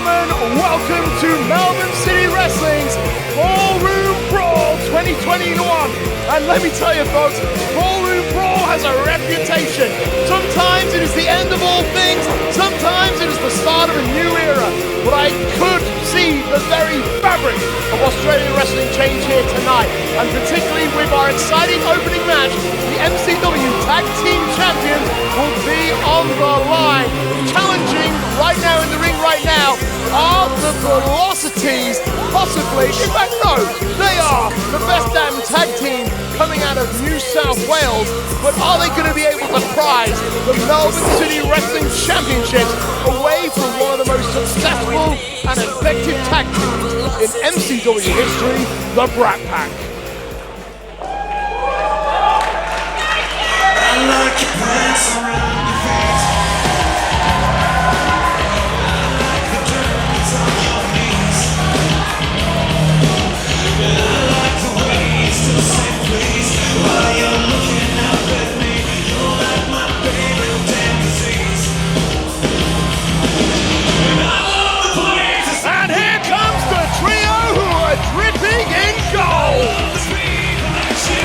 gentlemen, welcome to Melbourne City Wrestling's Ballroom Brawl 2021. And let me tell you folks, Ballroom Brawl has a reputation. Sometimes it is the end of all things, sometimes it is the start of a new era. But I could see the very fabric of Australian wrestling change here tonight. And particularly with our exciting opening match, the MCW Tag Team Champions will be on the line. Challenging right now in the ring right now are the Velocities, possibly, in fact no, they are the best damn tag team coming out of New South Wales, but are they going to be able to prize the Melbourne City Wrestling Championships away from one of the most successful and effective tag teams in MCW history, the Brat Pack? I like your pants around your face.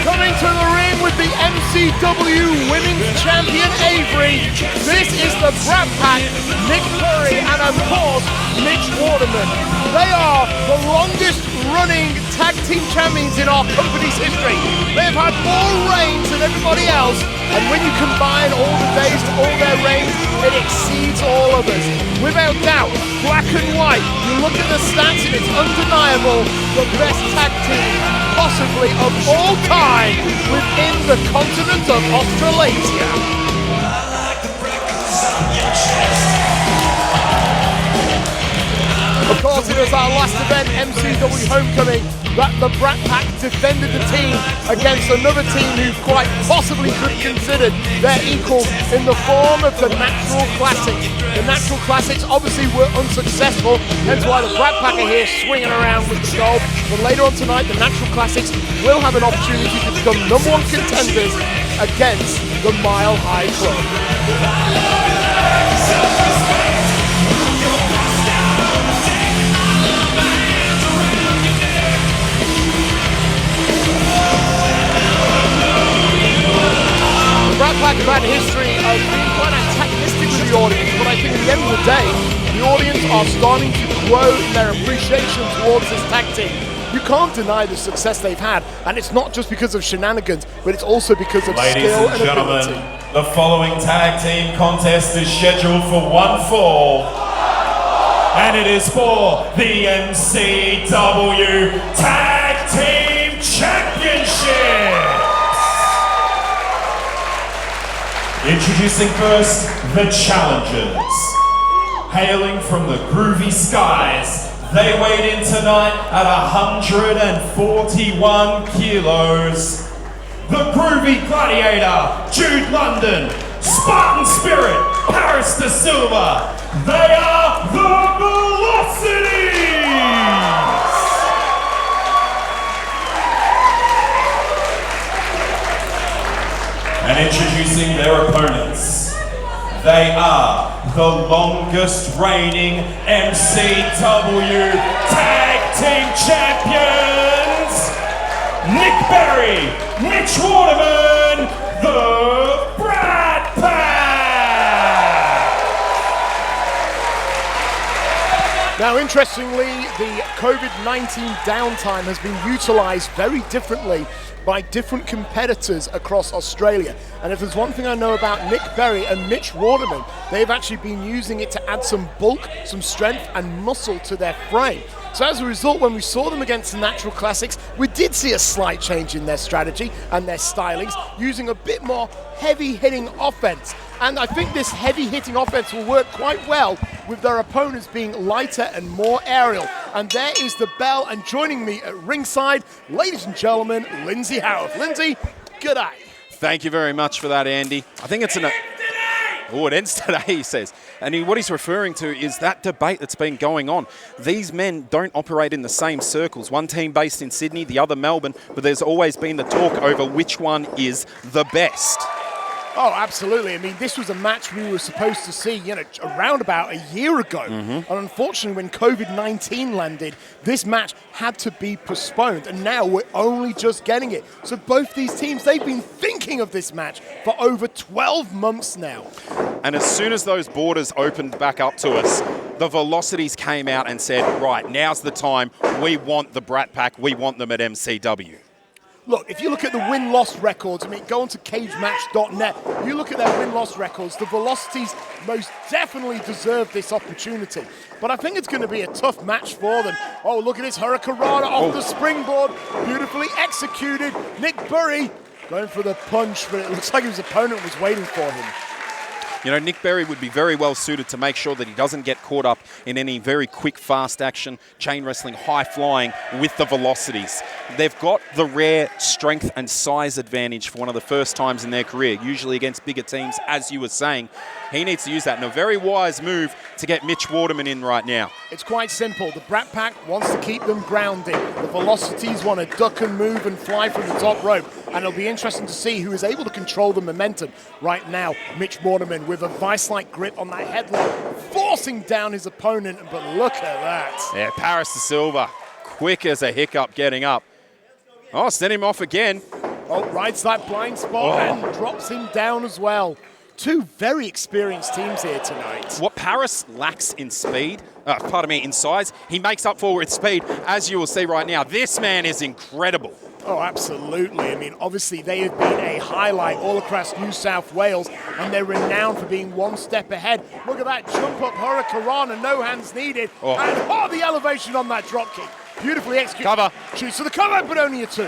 Coming to the ring with the MCW Women's Champion Avery, this is the Brat Pack, Nick Bury and of course Mitch Waterman. They are the longest running tag team champions in our company's history. They've had more reigns than everybody else, and when you combine all the days to all their reigns, it exceeds all of us. Without doubt, black and white, you look at the stats and it's undeniable, the best tag team possibly of all time within the continent of Australasia. Of course, it was our last event, MCW Homecoming, that the Brat Pack defended the team against another team who quite possibly could be considered their equal in the form of the Natural Classics. The Natural Classics obviously were unsuccessful, hence why the Brat Pack are here swinging around with the gold. But later on tonight, the Natural Classics will have an opportunity to become #1 contenders against the Mile High Club. Brat Pack have had a history of being quite antagonistic with the audience, but I think at the end of the day, the audience are starting to grow in their appreciation towards this tag team. You can't deny the success they've had, and it's not just because of shenanigans, but it's also because of skill and ability. The following tag team contest is scheduled for one fall, and it is for the MCW Tag Team Championship. Introducing first, the challengers. Hailing from the groovy skies, they weighed in tonight at 141 kilos. The groovy gladiator, Jude London, Spartan Spirit, Paris de Silva. They are the Velocities! And introducing their opponents, they are the longest reigning MCW Tag Team Champions, Nick Bury, Mitch Waterman, the Brat Pack! Now, interestingly, the COVID-19 downtime has been utilised very differently by different competitors across Australia. And if there's one thing I know about Nick Bury and Mitch Waterman, they've actually been using it to add some bulk, some strength and muscle to their frame. So as a result, when we saw them against the Natural Classics, we did see a slight change in their strategy and their stylings, using a bit more heavy-hitting offense. And I think this heavy-hitting offense will work quite well with their opponents being lighter and more aerial. And there is the bell, and joining me at ringside, ladies and gentlemen, Lindsay Howard. Lindsay, good day. Thank you very much for that, Andy. I think it's it ends today, he says. And what he's referring to is that debate that's been going on. These men don't operate in the same circles. One team based in Sydney, the other Melbourne, but there's always been the talk over which one is the best. Oh, absolutely. I mean, this was a match we were supposed to see, around about a year ago. And unfortunately, when COVID-19 landed, this match had to be postponed. And now we're only just getting it. So both these teams, they've been thinking of this match for over 12 months now. And as soon as those borders opened back up to us, the Velocities came out and said, right, now's the time. We want the Brat Pack. We want them at MCW. Look, if you look at the win-loss records, go on to cagematch.net, you look at their win-loss records, the Velocities most definitely deserve this opportunity. But I think it's going to be a tough match for them. Oh, look at this Hurricanrana off the springboard, beautifully executed. Nick Bury going for the punch, but it looks like his opponent was waiting for him. Nick Bury would be very well suited to make sure that he doesn't get caught up in any very quick, fast action, chain wrestling, high flying with the Velocities. They've got the rare strength and size advantage for one of the first times in their career, usually against bigger teams, as you were saying. He needs to use that, and a very wise move to get Mitch Waterman in right now. It's quite simple. The Brat Pack wants to keep them grounded. The Velocities want to duck and move and fly from the top rope. And it'll be interesting to see who is able to control the momentum. Right now, Mitch Waterman with a vice-like grip on that headlock, forcing down his opponent. But look at that. Yeah, Paris to Silva, quick as a hiccup getting up. Oh, send him off again. Oh, rides that blind spot and drops him down as well. Two very experienced teams here tonight. What Paris lacks in speed, in size, he makes up for with speed, as you will see right now. This man is incredible. Oh, absolutely. Obviously they have been a highlight all across New South Wales, and they're renowned for being one step ahead. Look at that jump up Hurricanrana, no hands needed. And the elevation on that drop kick. Beautifully executed. Cover. Shoots to the cover, but only a 2.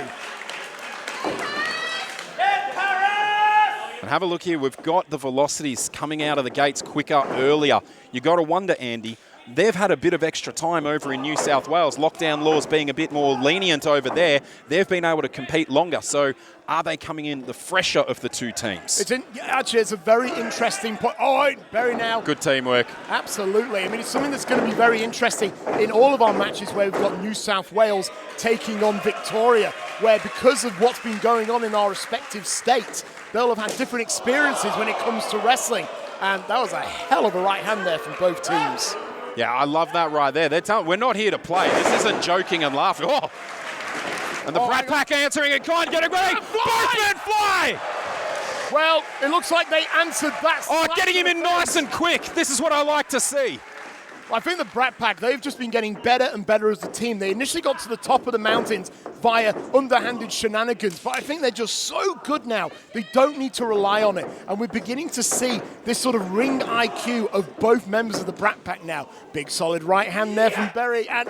And have a look here. We've got the Velocities coming out of the gates quicker, earlier. You got to wonder, Andy, they've had a bit of extra time over in New South Wales. Lockdown laws being a bit more lenient over there. They've been able to compete longer. So are they coming in the fresher of the two teams? It's a very interesting point. Oh, Bury now. Good teamwork. Absolutely. It's something that's going to be very interesting in all of our matches where we've got New South Wales taking on Victoria, where because of what's been going on in our respective states, they'll have had different experiences when it comes to wrestling. And that was a hell of a right hand there from both teams. Yeah, I love that right there. They're telling, we're not here to play. This isn't joking and laughing. Oh! And the Brat Pack answering in kind, getting ready. Both men fly! Well, it looks like they answered that. Oh, getting him in nice and quick. This is what I like to see. I think the Brat Pack, they've just been getting better and better as a team. They initially got to the top of the mountains via underhanded shenanigans, but I think they're just so good now, they don't need to rely on it. And we're beginning to see this sort of ring IQ of both members of the Brat Pack now. Big solid right hand there from Bury, and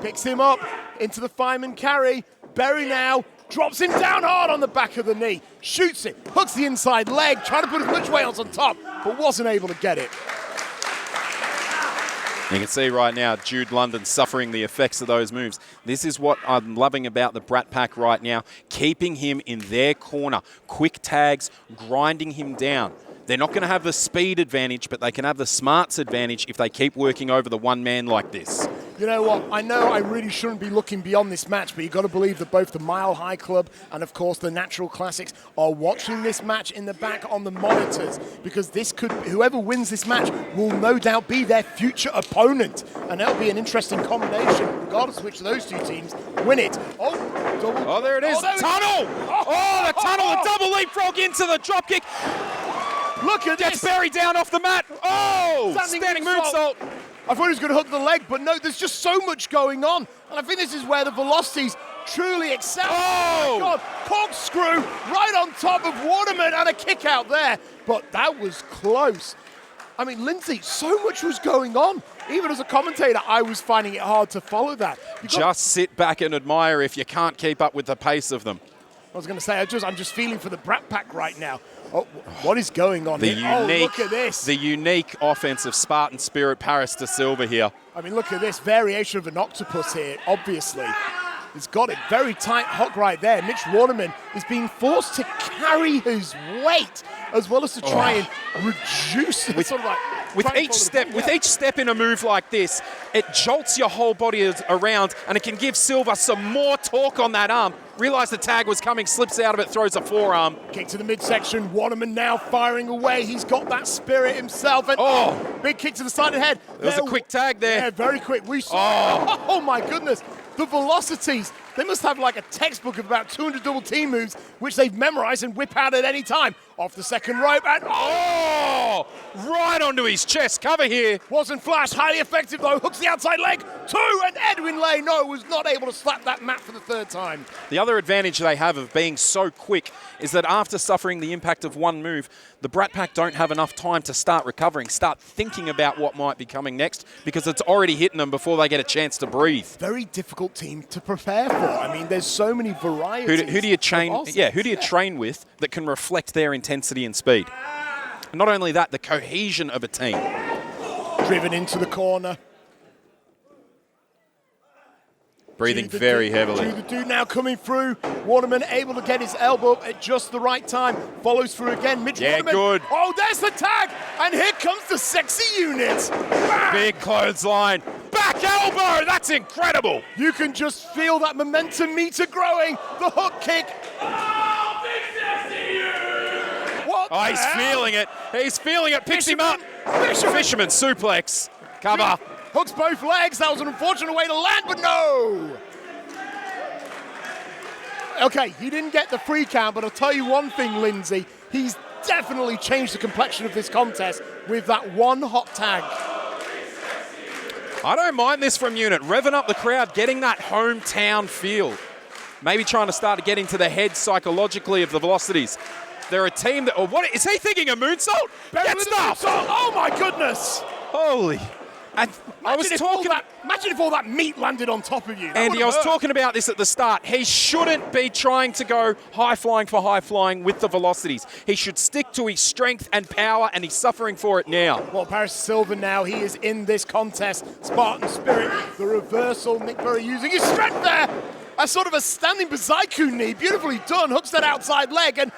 picks him up into the fireman carry. Bury now drops him down hard on the back of the knee, shoots it, hooks the inside leg, trying to put as much weight on top, but wasn't able to get it. You can see right now Jude London suffering the effects of those moves. This is what I'm loving about the Brat Pack right now, keeping him in their corner. Quick tags, grinding him down. They're not going to have the speed advantage, but they can have the smarts advantage if they keep working over the one man like this. You know what? I know I really shouldn't be looking beyond this match, but you've got to believe that both the Mile High Club and, of course, the Natural Classics are watching this match in the back on the monitors, because whoever wins this match will no doubt be their future opponent, and that'll be an interesting combination, regardless of which of those two teams win it. Oh, there it is. Tunnel! The tunnel, the double leapfrog into the dropkick. Look at Gets this. Bury down off the mat. Oh, standing moonsault. I thought he was going to hook the leg, but no, there's just so much going on. And I think this is where the Velocities truly excel. Oh, my God. Corkscrew right on top of Waterman and a kick out there. But that was close. Lindsay, so much was going on. Even as a commentator, I was finding it hard to follow that. Just sit back and admire if you can't keep up with the pace of them. I was going to say, I'm just feeling for the Brat Pack right now. Oh, what is going on here? Look at this. The unique offensive Spartan spirit, Paris to Silva here. Look at this variation of an octopus here, obviously. He's got it very tight hook right there. Mitch Waterman is being forced to carry his weight as well as to try and reduce it. With each step in a move like this, it jolts your whole body around, and it can give Silva some more torque on that arm. realised the tag was coming, slips out of it, throws a forearm. Kick to the midsection. Waterman now firing away. He's got that spirit himself. And big kick to the side of the head. There was a quick tag there. Yeah, very quick. We saw. Oh my goodness. The Velocities. They must have like a textbook of about 200 double team moves, which they've memorized and whip out at any time. Off the second rope and right onto his chest. Cover here. Wasn't flash. Highly effective though. Hooks the outside leg. 2 and Edwin Lay, was not able to slap that mat for the third time. The other advantage they have of being so quick is that after suffering the impact of one move, the Brat Pack don't have enough time to start recovering, start thinking about what might be coming next, because it's already hitting them before they get a chance to breathe. Very difficult team to prepare for. I mean, there's so many varieties. Who do you train? Yeah, who do you train with that can reflect their intensity and speed? And not only that, the cohesion of a team. Driven into the corner. Breathing very heavily. Jude the dude now coming through. Waterman able to get his elbow up at just the right time. Follows through again. Mitch Waterman. Good. Oh, there's the tag. And here comes the sexy unit. Bang! Big clothesline. Back elbow. That's incredible. You can just feel that momentum meter growing. The hook kick. Oh, big sexy you! What? Oh, he's feeling it. He's feeling it. Picks him up. Fisherman suplex. Cover. Hooks both legs. That was an unfortunate way to land, but no. Okay, he didn't get the free count, but I'll tell you one thing, Lindsay. He's definitely changed the complexion of this contest with that one hot tag. I don't mind this from Unit. Revving up the crowd, getting that hometown feel. Maybe trying to start to get into the head psychologically of the Velocities. They're a team that... Oh, what is he thinking? A moonsault? Get stuff! Oh, my goodness. Holy... And imagine if all that meat landed on top of you. Andy, I was talking about this at the start. He shouldn't be trying to go high flying for high flying with the Velocities. He should stick to his strength and power, and he's suffering for it now. Well, Paris Silva now, he is in this contest. Spartan Spirit, the reversal. Nick Bury using his strength there. A sort of a standing Bazaiku knee. Beautifully done. Hooks that outside leg, and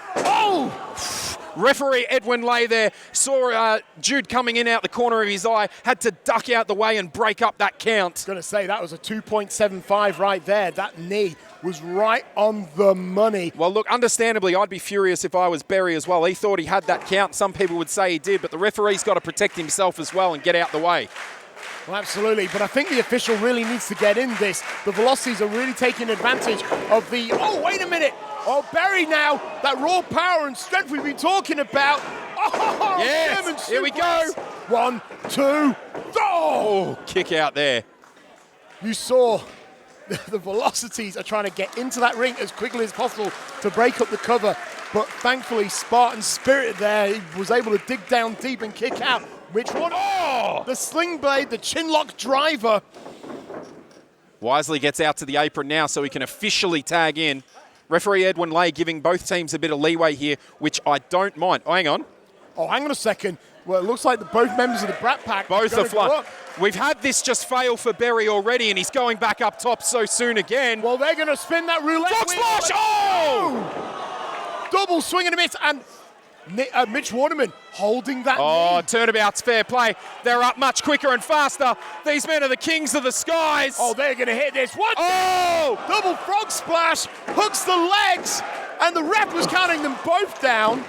Referee Edwin Lay there saw Jude coming in out the corner of his eye, had to duck out the way and break up that count. Going to say that was a 2.75 right there. That knee was right on the money. Well, look, understandably, I'd be furious if I was Bury as well. He thought he had that count. Some people would say he did, but the referee's got to protect himself as well and get out the way. Well, absolutely, but I think the official really needs to get in this. The Velocities are really taking advantage of the... Oh, wait a minute. Oh, Bury now, that raw power and strength we've been talking about. Oh, yes, here we go. 1, 2, oh, kick out there. You saw the Velocities are trying to get into that ring as quickly as possible to break up the cover, but thankfully Spartan Spirit there, he was able to dig down deep and kick out. Which one? Oh! The sling blade, the chin lock driver. Wisely gets out to the apron now so he can officially tag in. Referee Edwin Lay giving both teams a bit of leeway here, which I don't mind. Oh, hang on. Oh, hang on a second. Well, it looks like both members of the Brat Pack both are flying. We've had this just fail for Bury already, and he's going back up top so soon again. Well, they're going to spin that roulette Frog wheel. splash! Oh! Double swing and a miss, and Mitch Waterman holding that knee. Turnabout's fair play. They're up much quicker and faster. These men are the kings of the skies. Oh, they're going to hit this. What? Oh! Double frog splash, hooks the legs, and the ref was counting them both down.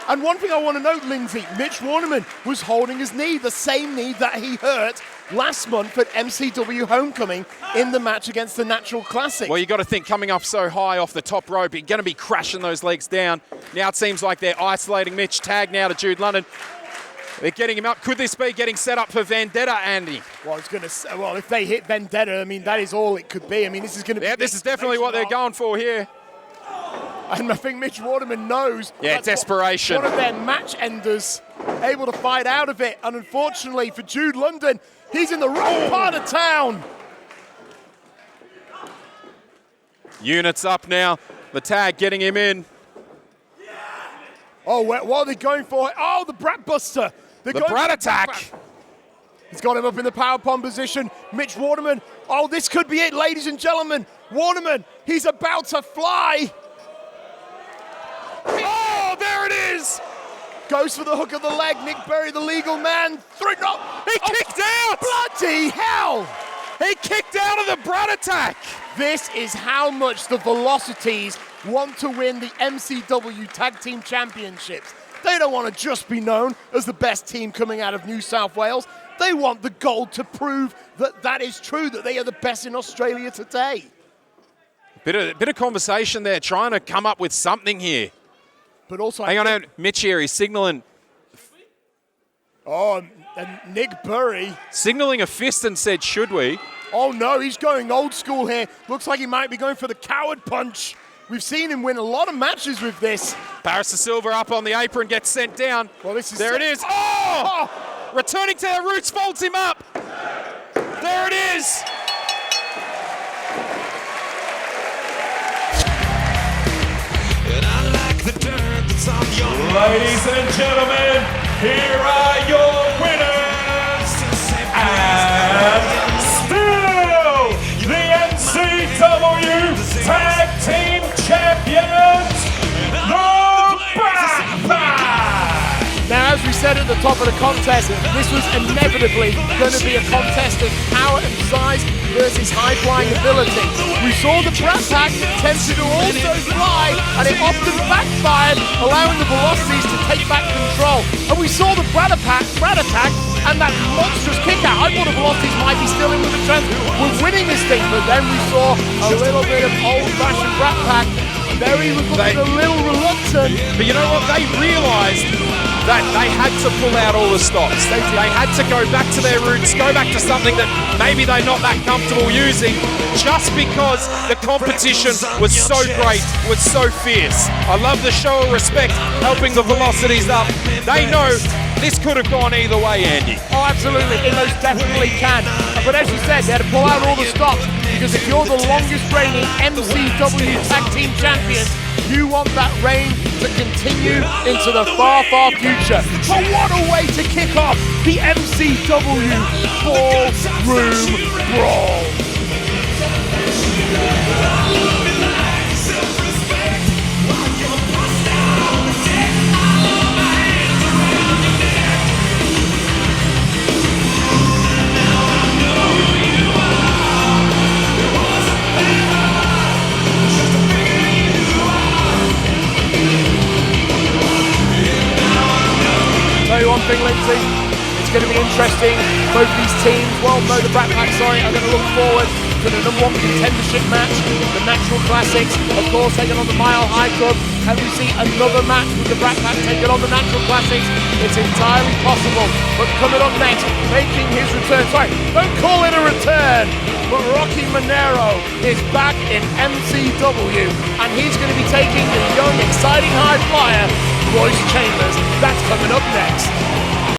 And one thing I want to note, Lindsay, Mitch Waterman was holding his knee, the same knee that he hurt last month at MCW Homecoming in the match against the Natural Classic. Well, you got to think, coming up so high off the top rope, you're going to be crashing those legs down. Now it seems like they're isolating Mitch. Tag now to Jude London. They're getting him up. Could this be getting set up for Vendetta, Andy? Well, if they hit Vendetta, I mean, that is all it could be. I mean, this is going to be... Yeah, this is definitely what they're going for here. And I think Mitch Waterman knows. Yeah, desperation. One of their match enders able to fight out of it. And unfortunately for Jude London, he's in the wrong part of town. Units up now. The tag getting him in. Oh, what are they going for? Oh, the Brat Buster. The Brat attack. He's got him up in the power bomb position. Mitch Waterman. Oh, this could be it, ladies and gentlemen. Waterman, he's about to fly. Oh, there it is. Goes for the hook of the leg. Nick Bury, the legal man. He kicked out. Bloody hell. He kicked out of the Brat Attack. This is how much the Velocities want to win the MCW Tag Team Championships. They don't want to just be known as the best team coming out of New South Wales. They want the gold to prove that that is true, that they are the best in Australia today. Bit of conversation there, trying to come up with something here. But also, hang on, Mitch here, he's signalling. Oh, and Nick Bury. Signaling a fist and said, should we? Oh no, he's going old school here. Looks like he might be going for the coward punch. We've seen him win a lot of matches with this. Paris to Silva up on the apron, gets sent down. Well, this is there it is. Oh! Returning to their roots, folds him up. There it is. Ladies and gentlemen, here are your winners, and still the MCW Tag Team Champions, the Brat Pack! Now, as we said at the top of the contest, this was inevitably going to be a contest of power and size versus high-flying ability. We saw the Brat Pack tempted to also fly, and it often backfired, allowing the Velocities to take back control. And we saw the Brat Attack and that monstrous kick out. I thought the Velocities might be still in with a chance with winning this thing, but then we saw a little bit of old-fashioned Brat Pack. Very was looking a little reluctant. But you know what? They realised that they had to pull out all the stops. They had to go back to their roots, go back to something that maybe they're not that comfortable using, just because the competition was so great, was so fierce. I love the show of respect, helping the Velocities up. They know this could have gone either way, Andy. Oh, absolutely. It most definitely can. But as you said, they had to pull out all the stops, because if you're the longest reigning MCW Tag Team Champions, you want that reign to continue into the far, far future. But what a way to kick off the MCW Ballroom Brawl. Tell you one thing, Lindsay, it's going to be interesting. Both these teams, well, no, the Brat Pack, sorry, are going to look forward to the #1 contendership match, the Natural Classics, of course, taking on the Mile High Club. Can we see another match with the Brat Pack taking on the Natural Classics? It's entirely possible. But coming up next, making his return, sorry, don't call it a return, but Rocky Monero is back in MCW, and he's going to be taking the young, exciting high flyer, Royce Chambers. That's coming up next.